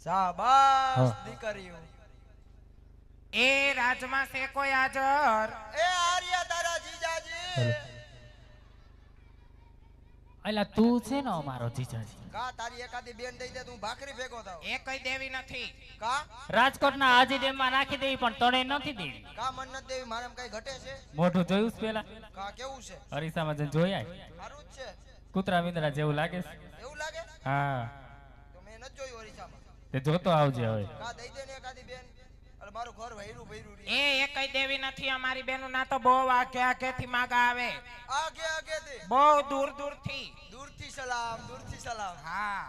શાબાશ દીકરીઓ એ રાજમાં છે કોઈ હાજર? એ આર્યા તારા જીજાજી અલા તું છે ને અમારો જીજાજી કા તારી એકાદી બેન દઈ દે તું ભાખરી ભેગો થાવ એ કઈ દેવી નથી કા રાજકોટના હાજી ડેમમાં નાખી દેવી પણ તને નથી દેવી કા મન નથી દેવી મારામાં કઈ ઘટે છે મોઢું જોયું છે પેલા કા કેવું છે અરીસામાં જઈને જોયા સારું જ છે કૂતરા વિંદરા જેવું લાગે છે એવું લાગે હા તો મેં નથી જોયું અરીસામાં તે જોતો આવજે હવે કા દઈ દે ને એકાદી બેન અરે મારું ઘર વૈરું ભૈરું રે એ કઈ દેવી નથી અમારી બેનું ના તો બહુ આગે થી માગા આવે આગે આગે થી બહુ દૂર દૂરથી સલામ હા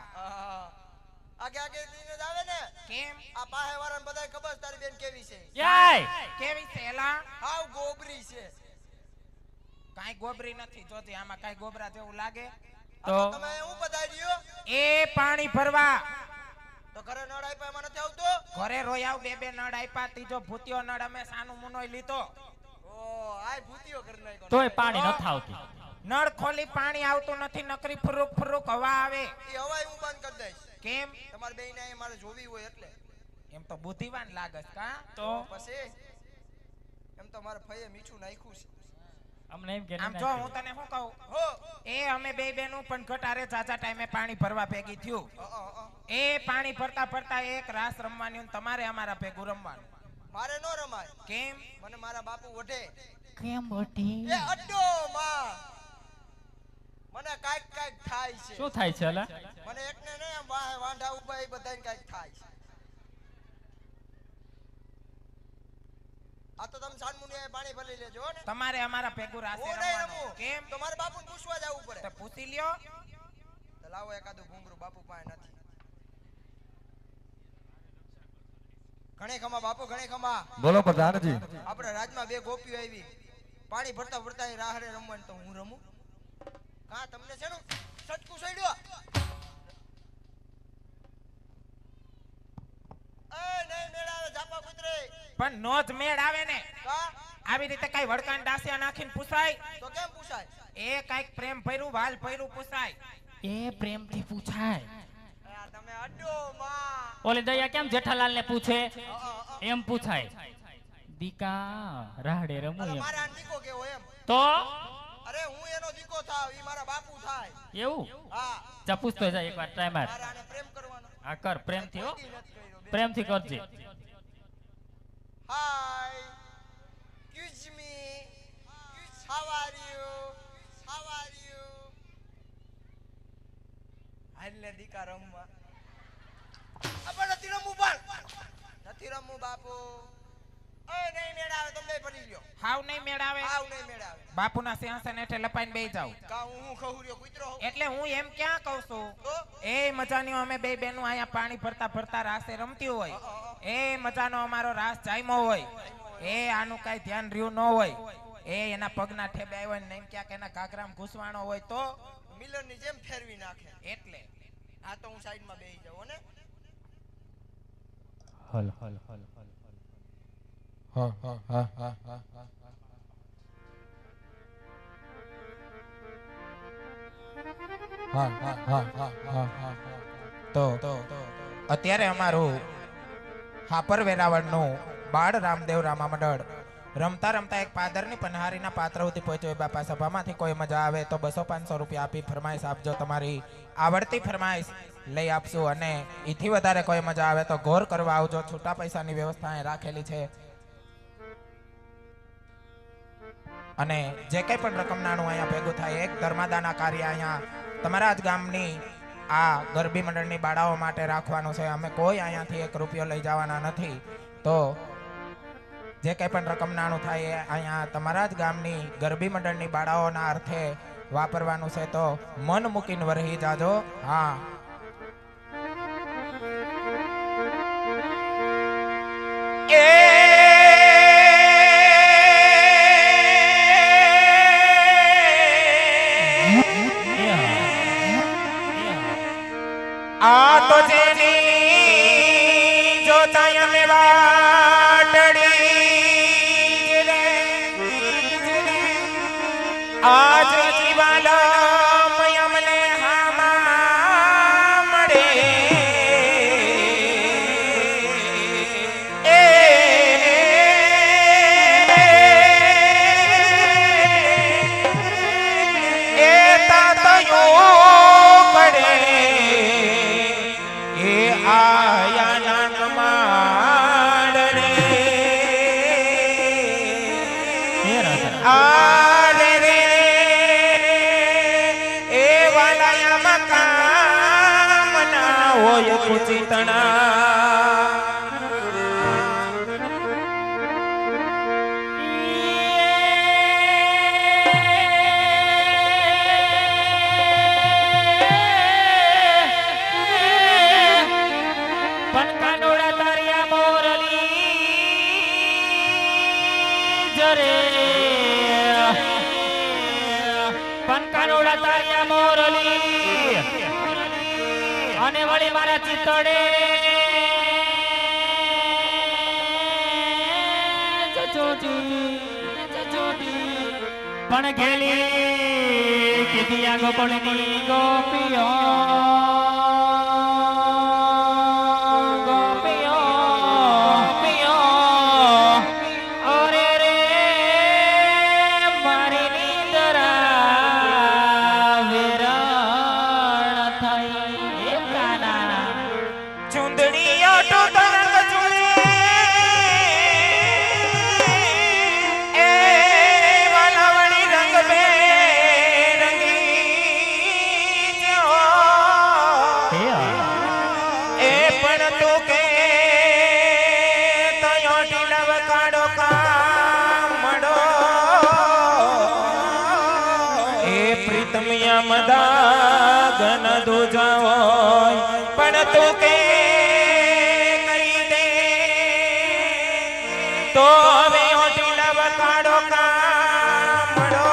આગે આગે થી જ આવે ને કેમ આ પાહે વાળાને બધાય ખબર તારી બેન કેવી છે યાય કેવી છે એલા? હાવ ગોબરી છે કાઈ ગોબરી નથી જોતી આમાં કાઈ ગોબરા જેવું લાગે તો તમે હું બધાડ્યો એ પાણી ભરવા તો ઘરે નળ આપ્યા એમાં નથી આવતો ઘરે રોયાવ બે નળ આપ્યા ત્રીજો ભૂતિયો નળ અમે સાનું મુનોય લીધો ઓ આય ભૂતિયો કરી નાખ્યો તોય પાણી નથી આવતું નળ ખોલી પાણી આવતું નથી નકરી ફુરુક હવા આવે એ હવાય હું બંધ કરી દઈશ કેમ? તમારે બેયને અહીં મારે જોવી હોય એટલે એમ તો બુદ્ધિવાન લાગસ કા? તો પછી એમ તો મારે ફઈએ મીઠું નાખ્યું છે અમને એમ કે આમ જો હું તને શું કહું હો એ અમે બે બેનું પણ ઘટારે ચાચા ટાઈમે પાણી ભરવા ભેગી થયું એ પાણી ભરતા એક રાસ રમવાની તમારે અમારા ભેગું રમવાનું મારે નો રમાય કેમ? મને મારા બાપુ વઢે કેમ બોટી એ અડ્ડો માં મને કાઈક થાય છે શું થાય છે અલા મને એકને ને વાંઢા ઉભા એ બધાને કાઈક થાય છે આ તો તમે સાનમુની પાણી ભરી લેજો ને તમારે અમારા ભેગું રાસે હું નહીં રમવાનું રમું કેમ? તો મારા બાપુને પૂછવા જવું પડે તો પૂછી લ્યો તો લાવો એકાદું ઘૂંઘરું બાપુ પાસે નથી ઘણે ખમા બાપુ ઘણે ખમા બોલો પ્રધાનજી આપણે રાજમાં બે ગોપીઓ આવી પાણી ભરતા એ રાહરે રમવાનું તો હું રમું કા તમને છે નું સટકું સડ્યો એ નહીં મેળાવે જાપા કુતરે પણ નો જ મેળ આવે ને કા આવી રીતે કઈ વડકાન ડાસિયા નાખીને પૂછાય તો કેમ પૂછાય એ કઈક પ્રેમ ભર્યું વાલ ભર્યું પૂછાય એ પ્રેમથી પૂછાય આ તમે અડ્ડો માં ઓલી દયા કેમ જેઠાલાલ ને પૂછે એમ પૂછાય દીકા રાહડે રમું એમ મારા દીકો કેવો એમ તો અરે હું એનો દીકો થાવ ઈ મારા બાપુ થાય એવું હા જા પૂછતો જાય એકવાર ટ્રાય માર મારે આને પ્રેમ કરવાનો હા કર પ્રેમથી હો નથી કર્યો બે. પ્રેમથી કરજે હાય excuse me how are you હાલે દીકા રમવા અબ નથી રમવું પણ નથી રમવું બાપુ એ નહીં મેળાવે તમે પડી ગયો હાવ નહીં મેળ આવે આવ નહીં મેળાવે બાપુના સિંહાસન હેઠે લપાઈને બેહી જાવ કા હું ખહુર્યો કૂતરો હોઉં? એટલે હું એમ ક્યાં કહું છું તો એ મજાની અમે બે બેનું અહીંયા પાણી ભરતા રાસે રમતી હોય એ મજાનો અમારો રાસ જામ્યો હોય એ આનું કઈ ધ્યાન રહ્યું ન હોય એ એના પગના ઠેબે આવ્યો ને એમ ક્યાંક એના ઘાઘરામાં ઘૂસવાનો હોય તો મિલર ની જેમ ફેરવી નાખે એટલે આ તો હું સાઈડ માં બેહી જાઉં ને હલ હલ હલ હલ હા હા હા હા હા હા હા હા હા હા હા તો અત્યારે અમારું હાપર વેરાવળનું બાળ રામદેવ રામા મંડળ રમતા રમતા એક પાદરની પનહારીના પાત્ર સુધી પહોંચ્યો. બાપા સભામાંથી કોઈ મજા આવે તો 200-500 રૂપિયા આપી ફરમાઈશ આપજો. તમારી આવડતી ફરમાઈશ લઈ આપશું અને એથી વધારે કોઈ મજા આવે તો ઘોર કરવા આવજો. છૂટા પૈસાની વ્યવસ્થા અહીં રાખેલી છે અને જે કંઈ પણ રકમ નાણું અહીંયા ભેગું થાય એક ધર્માદાના કાર્ય અહીંયા તમારા જ ગામની આ ગરબી મંડળની બાળાઓ માટે રાખવાનું છે. અમે કોઈ અહીંયાથી 1 રૂપિયો લઈ જવાના નથી. તો જે કંઈ પણ રકમ નાણું થાય એ અહીંયા તમારા જ ગામની ગરબી મંડળની બાળાઓના અર્થે વાપરવાનું છે. તો મન મૂકીને વરહી જાજો. હા, આ તો જેની જોતા અમે વાટડી રે આજ જીવાલમ અમને હામા મળે એ તાતયો પડે આયા નાન માડરે આરે રે એ વાલાયા મકામ ના હોય કુચિતણા અને વળી મારા ચિતડે પણ ઘેલી કીધી ગોપળની ગોપીઓ મદાગન દુજાવો પણ તું કે કહી દે તો હવે ઓટીલા વકાડો કામડો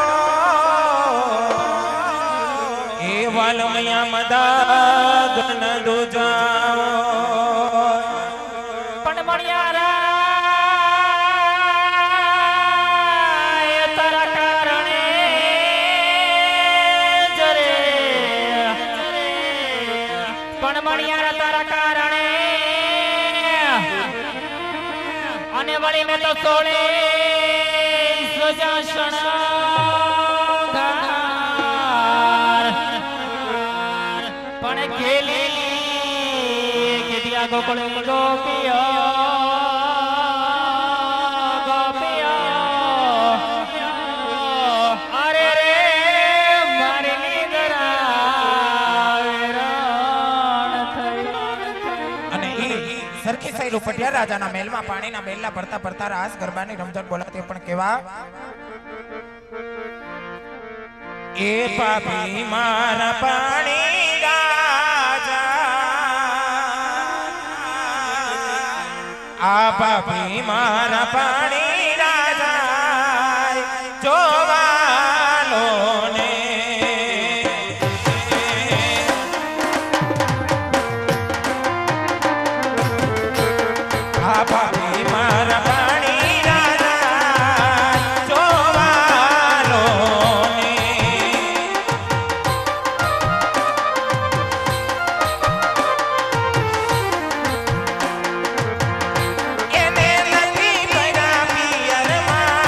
એ વાલમયા મદાગન દુજાવો પણ મળ્યા વળી મેં તો સોળે સજાસણ પણ ખેલી કેદિયા ગોકળ ગોપીઓ અરે રે મારી અને સરખી સૈલું પટિયા રાજાના મહેલમાં પાણીના બેલના ભરતા ભરતા રાસ ગરબાની રમઝટ બોલાતી પણ કેવા એ પાપી મારા પાણી રાજા આ પાપી મારા પાણી રાજા જોવાલો ને એને નથી ભર્યા પિયરમાં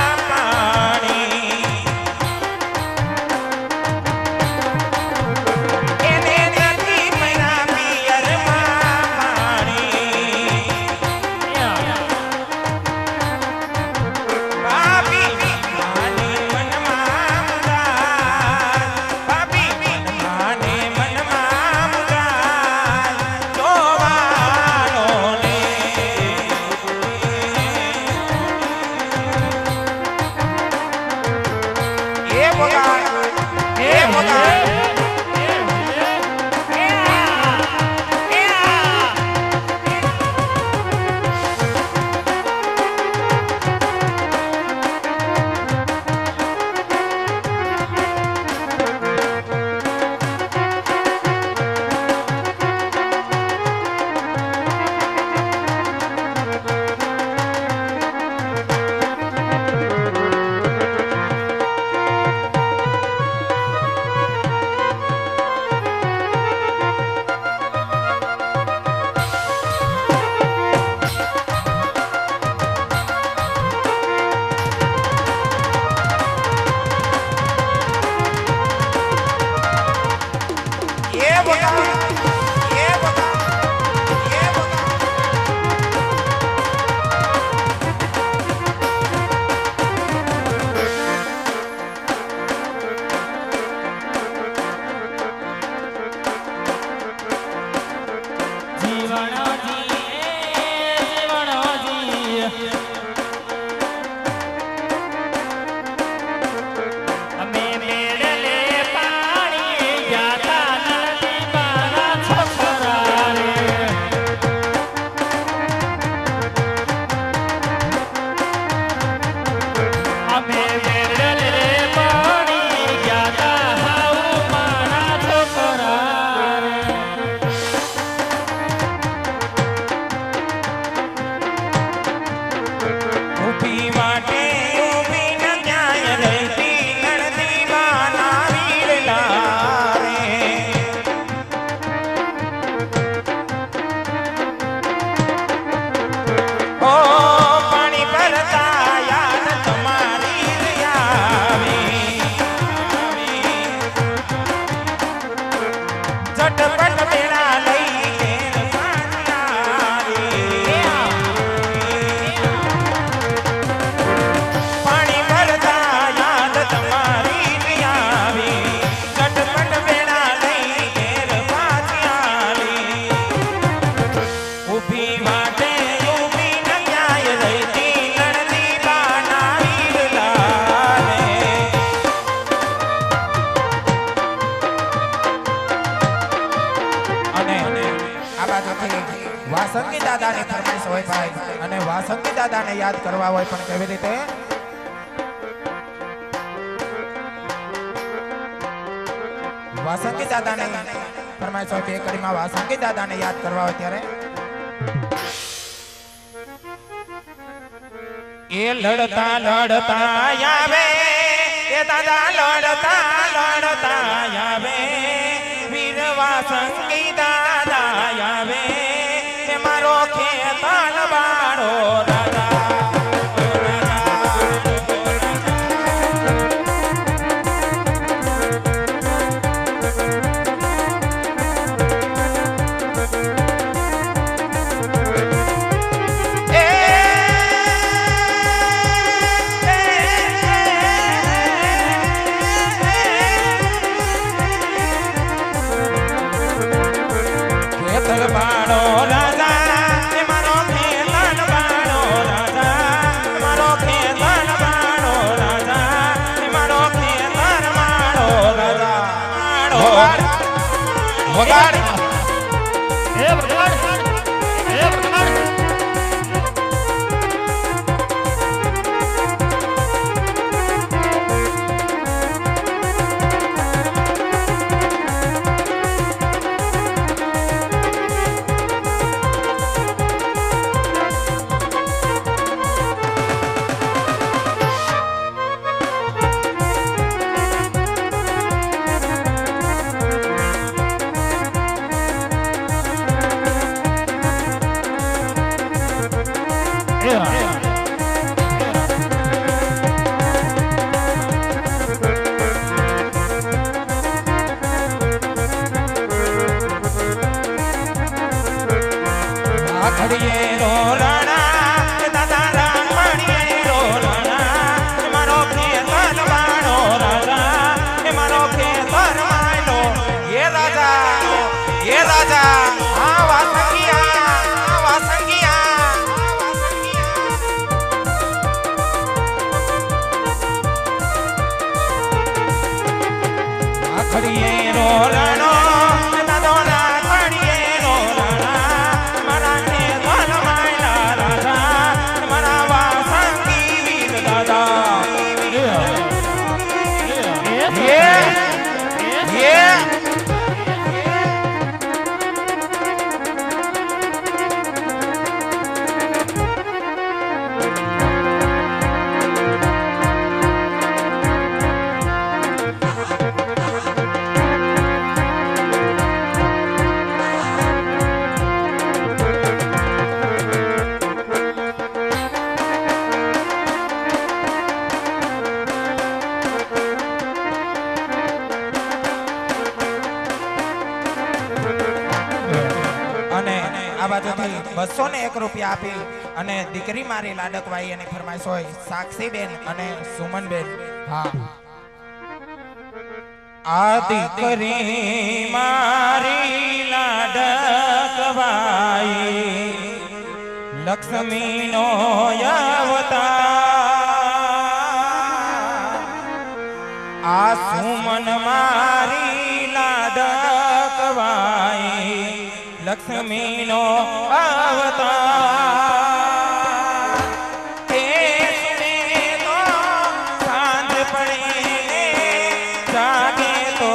અને વાસંગી દાદાને યાદ કરવા હોય પણ કેવી રીતે? વાસંગી દાદાને ફરમાઈશ હોય બે કડીમાં વાસંગી દાદાને યાદ કરવા હોય ત્યારે એ લડતા લડતા આવે એ દાદા લડતા લડતા આવે વીર વાસંગી દાદા આવે એ મારો ખેતન બાળો દાદા વગાડ હે વગાડ હે વગાડ બાજુથી 201 રૂપિયા આપી અને દીકરી મારી લાડકવાઈ એની ફરમાઈશ હોય સાક્ષીબેન અને સુમનબેન. હા આ દીકરી મારી લાડકવાઈ લક્ષ્મીનો અવતાર આ સુમન મારી લાડકવાઈ લક્ષ્મીનો અવતાર તે સુને તો સાંજ પડે જાગે તો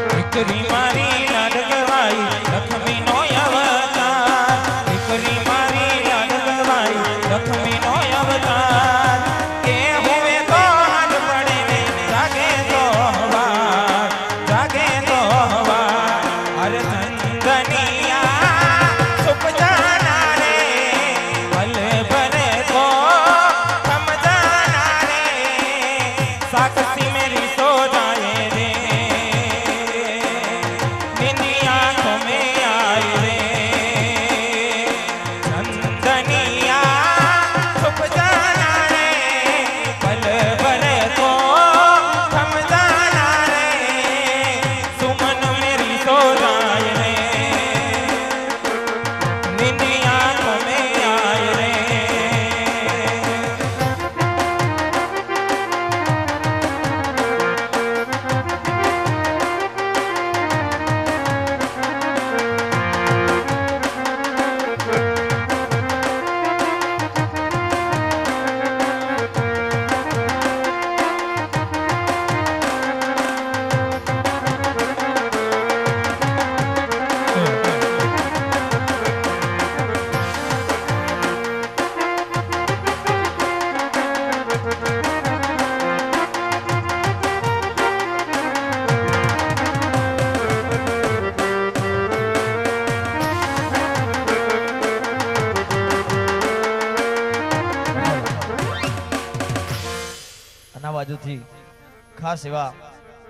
દીકરી મારી લાડકવાઈ લક્ષ્મીનો અવતાર દીકરી મારી લાડકવાઈ લક્ષ્મીનો અવતાર કે હવે તો હાથ પડે જાગે તો નથી, ખાસ એવા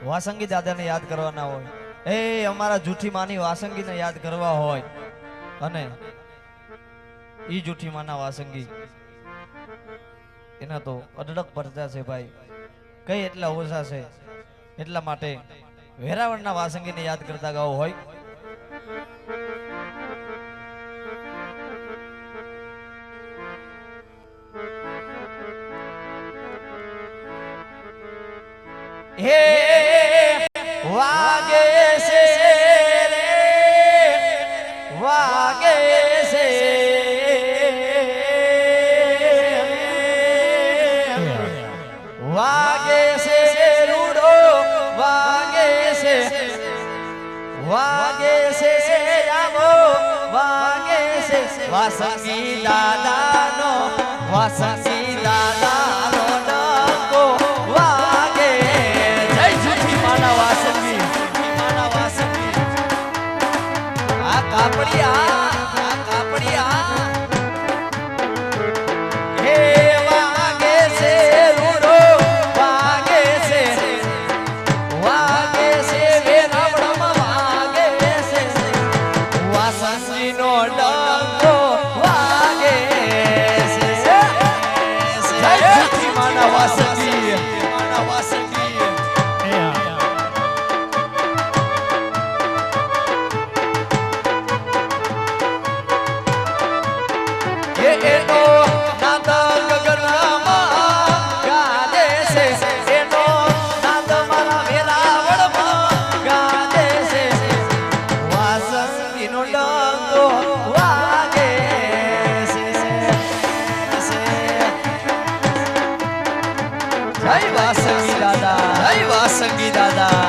વાસંગી દાદાને યાદ કરવાના હોય, એ અમારા જૂઠી માની વાસંગીને યાદ કરવા હોય, અને ઈ જૂઠી માના વાસંગી એના તો અઢળક પડતા છે ભાઈ, કઈ એટલા ઓછા છે, એટલા માટે વેરાવળના વાસંગીને યાદ કરતા ગાવ હોય. હે વાગે છે રે વાગે છે વાગે છે રૂડો વાગે છે વાગે છે આવો વાગે છે વાસંગી દાદાનો વાસંગી દાદાનો ડંકો વાગે. જય જૂઠી માના વાસંગી આ કાપડિયા હે વાગે છે રૂડો વાગે છે વેરાવળમાં વાગે છે વાસંગીનો ડંકો વાગે છે. જય જૂઠી માના વાસંગી એનો નાદ ગગનમાં ગાજે છે, એનો નાદ મારા વેરાવળમાં ગાજે છે વાસંગીનો ડંકો વાગે છે. જય વાસંગી દાદા, જય વાસંગી દાદા.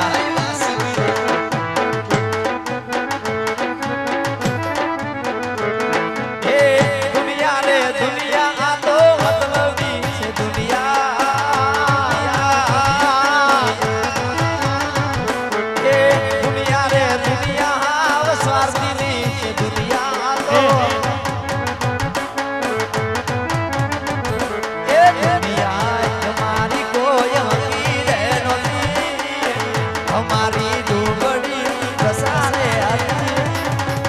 અમારી ડુંગળી પ્રસારે હતી,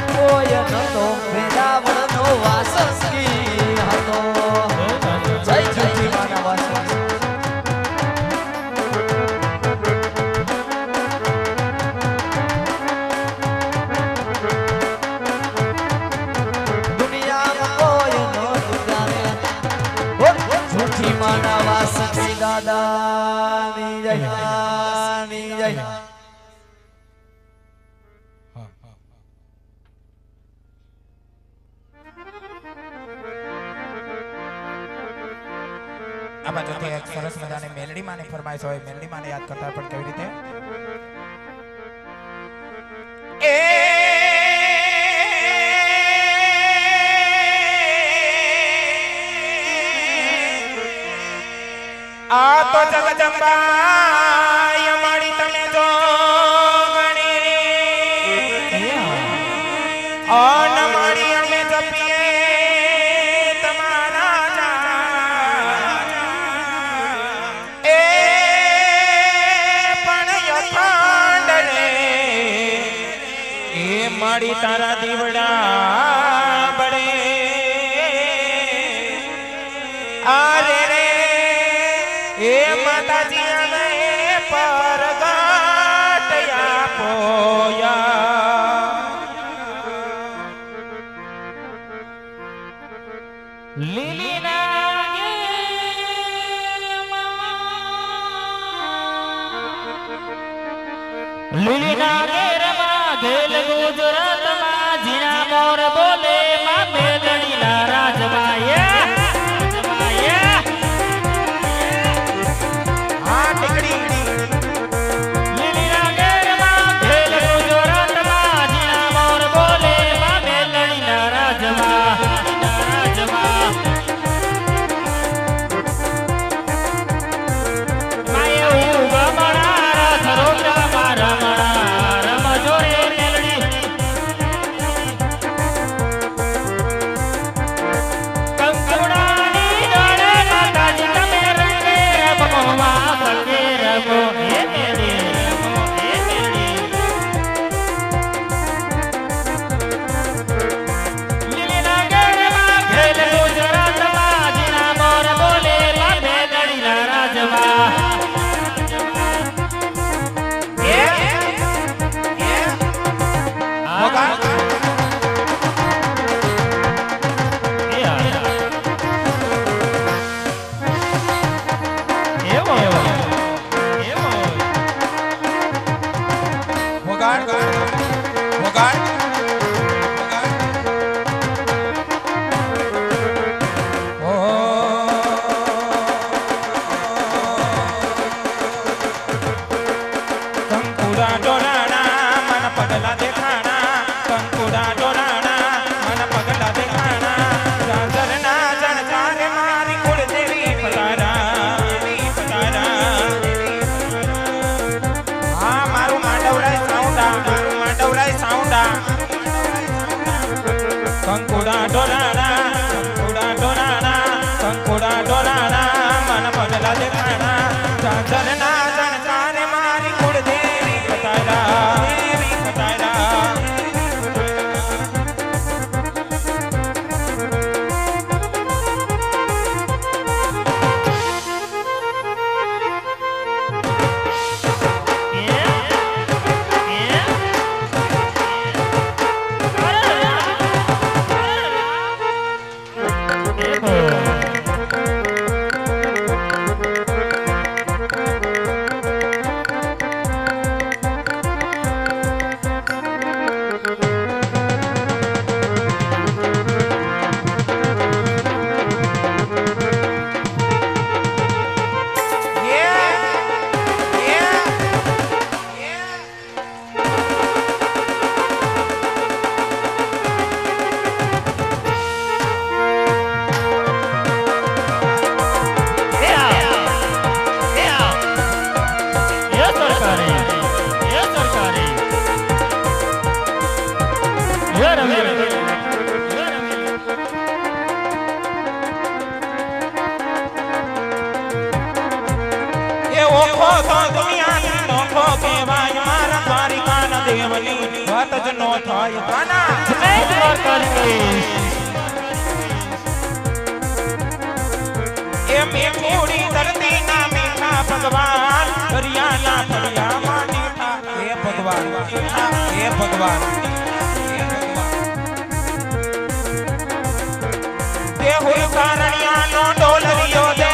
કોઈ નતો વેરાવળનો વાસંગી હતો. જય જૂઠી માના વાસંગી. દુનિયામાં કોઈ નો દુગારે જૂઠી માના વાસંગી દાદાની જય જય. હા હા આ બાજુથી એક સરસ મજાની મેલડી માની ફરમાઈશ હોય, મેલડી માને યાદ કરતા પણ કેવી રીતે આ તો જગદંબા અમારી તમે જો ગણી અન મારી અમે જપીએ તમારા એ પણ અખંડ રે એ મારી તારા દીવડા બળે આરે રે એ માતાજી અમે પરગટ આપોયા લીલી ના ઘેરમાં ઘેલ ગુજરાતમાં જીણા મોર બોલે માં મેલડી ના રાજમાં હા ટીકડી લીલી ના ઘેરમાં ઘેલ ગુજરાતમાં જીણા મોર બોલે માં મેલડી ના રાજમાં માય ઉગમણા રથ રોગમાં રમણા રમજો રે મેલડી કંકા વગાડ વગાડ કંકુડા ડોલાણા મન પગલા દેખાણા કંકુડા ડોલાણા મન પગલા દેખાણા રાંધરના જણકારે મારી કુળદેવી પધારા હા મારું માંડવરાય સાઉન્ડા કંકુડા ડોલાણા કંકુડા ડોલાણા મન પગલા દેખાણા રાંધરના જણકારે મારી કુળદેવી પધારા ભગવાન દરિયાના ફળિયામાં દીઠા હે ભગવાન હે ભગવાન તે હોય કારણિયાનો ડોલરિયો દે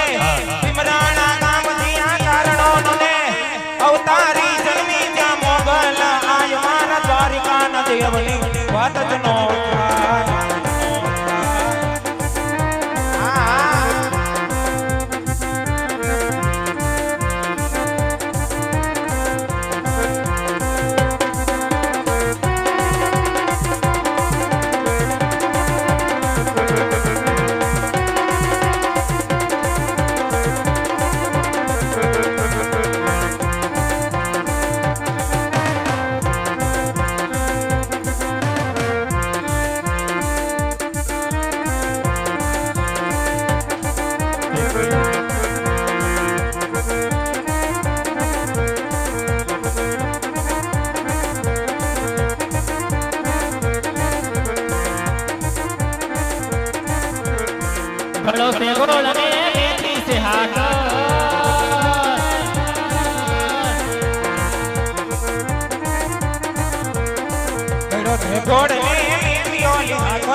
સિમરાણા નામ દિયા કારણોનો ને અવતારી જન્મી ત્યાં મોગલ આય મારા દ્વારિકાના દેવની વાત જ નો से गोल में मीठी से हाथ गोड़ में पियोली हाथ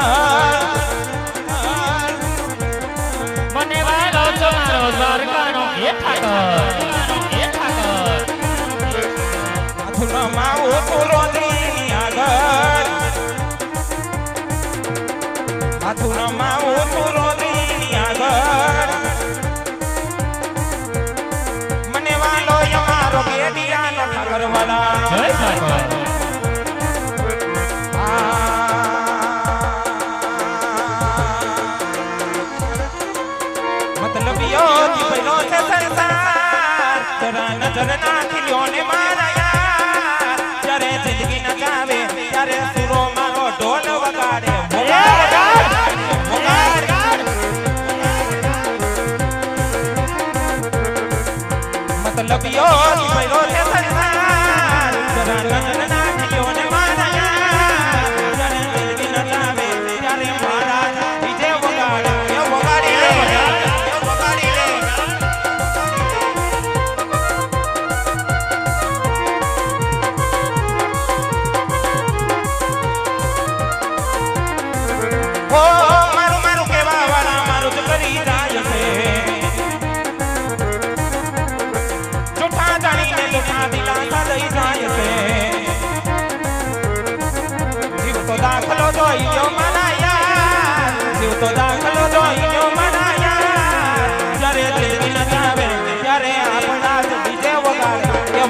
मने वालो तुम्हारो द्वारकानो ये ठाकर माथुनो माऊ तुरो दीनी आगर माथुनो माऊ तुरो दीनी आगर मने वालो यमारो गेडियानो ठाकर वाला जय ठाकर मतलब यो की पहलो से संसार जरा नजर ना खिलियो ने मारा यार जरे जिंदगी न जावे जरे सुरो मारो ढोल वगाड़े मतलब यो की पहलो से संसार जरा नजर ना खिलियो ने मारा यार जरे जिंदगी न जावे जरे मारा डीजे वगाड़े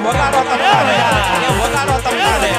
વગાડો તમારે એ વગાડો તમારે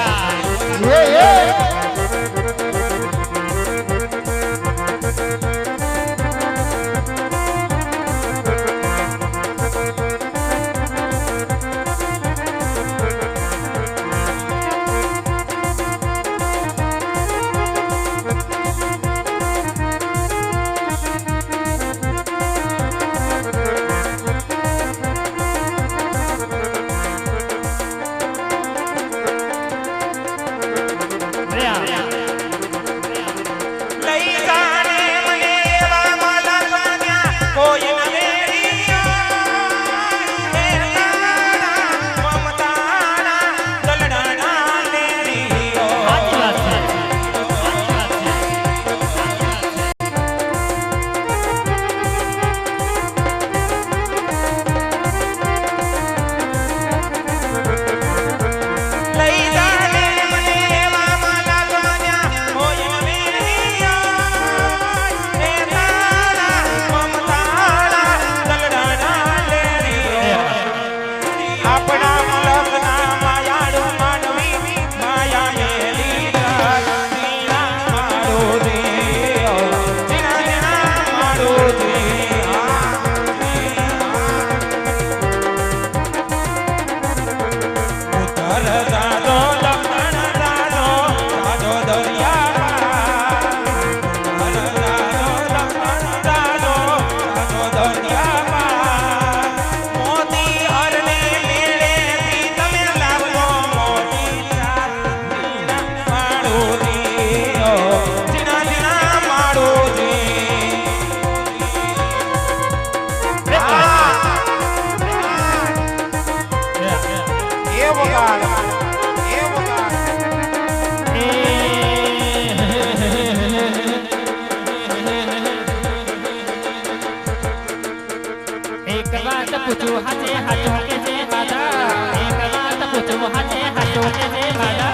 પૂછું હાથે હાથો કે જે માતા એક વાત પૂછું હાથે હાથો કે જે માતા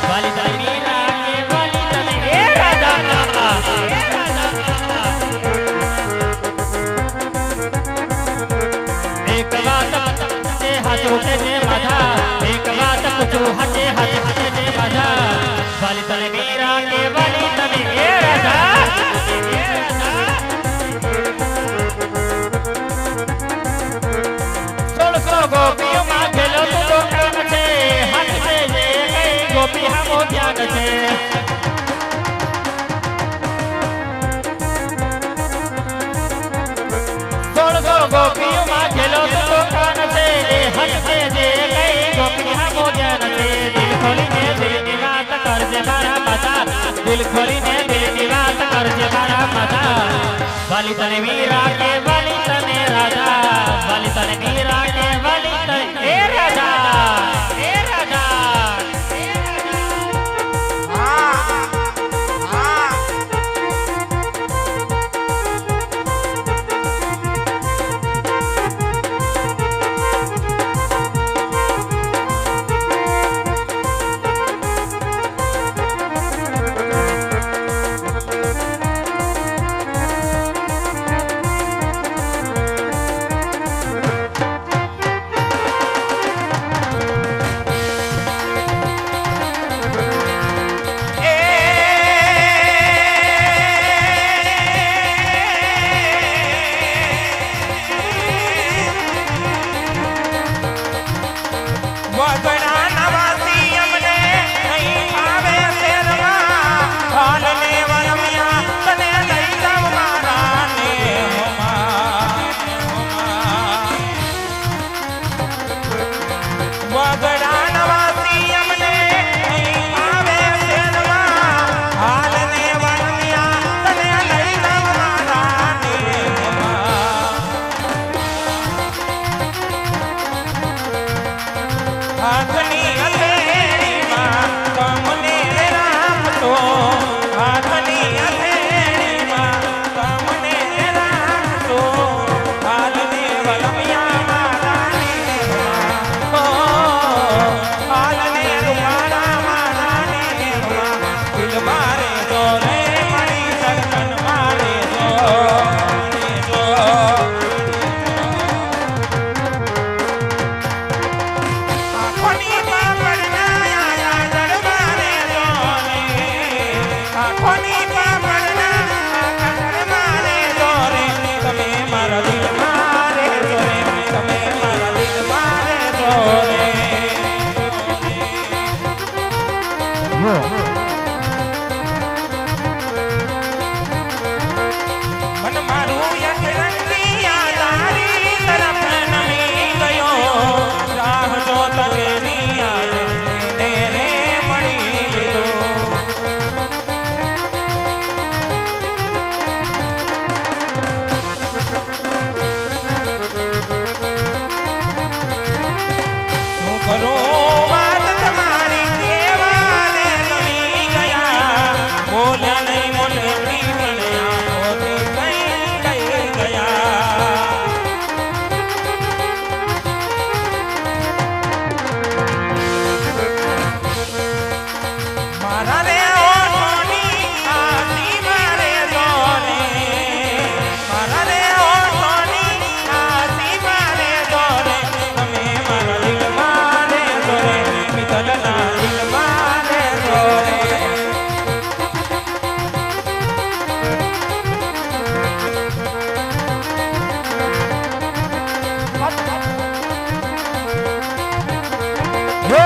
વાલી તને મીરા કે વાલી તને એ રાજા એક વાત હાથે હાથો કે જે માતા એક વાત પૂછું હાથે હાથો કે જે માતા વાલી તને મીરા કે વાલી તને એ રાજા गोपियों माँ खेलो तो कान से हाथ से ये कई गोपी हमो ध्यान से छोड़ दो गोपियों माँ खेलो तो कान से हाथ से ये कई गोपी हमो ध्यान से दिल खोली ने दिल की बात कर जे मारा माता दिल खोली ने दिल की बात कर जे मारा माता वाली तने मीरा के वाली तने राजा वाली तने मीरा के वाली ए राजा ए राजा હાથની